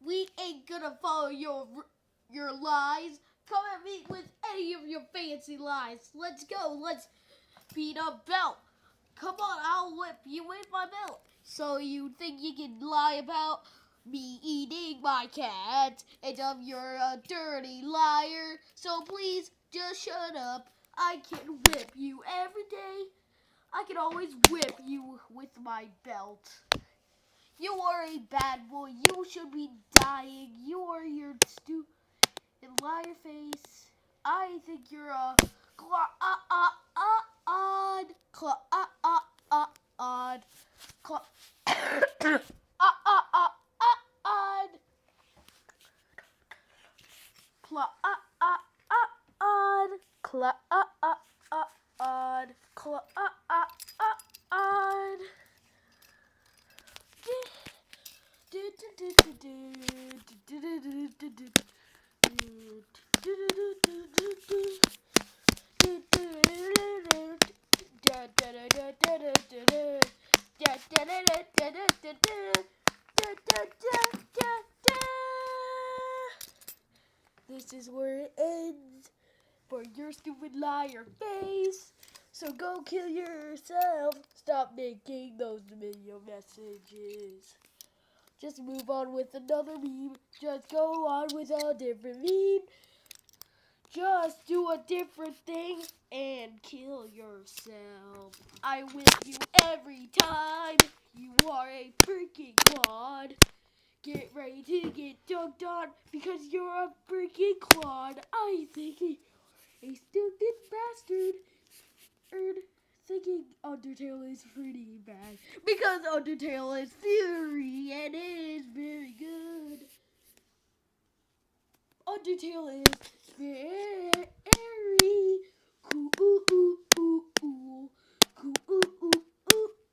We ain't gonna follow your lies. Come at me with any of your fancy lies. Let's go. Let's beat up belt. Come on, I'll whip you with my belt. So you think you can lie about me eating my cat and you're a dirty liar. So please just shut up. I can whip you every day. I can always whip you with my belt. You are a bad boy. You should be dying. You are your stupid liar face. I think you're a This is where it ends for your stupid liar face. So go kill yourself. Stop making those video messages. Just move on with another meme. Just go on with a different meme. Just do a different thing and kill yourself. I whip you every time. You are a freaking clod. Get ready to get dunked on because you're a freaking clod. I think a stupid bastard. Thinking Undertale is pretty bad because Undertale is theory and it is very good. Undertale is very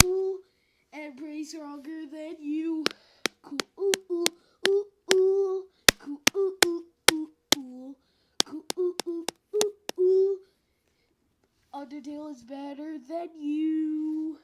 cool and pretty stronger than you. Undertale is better than you.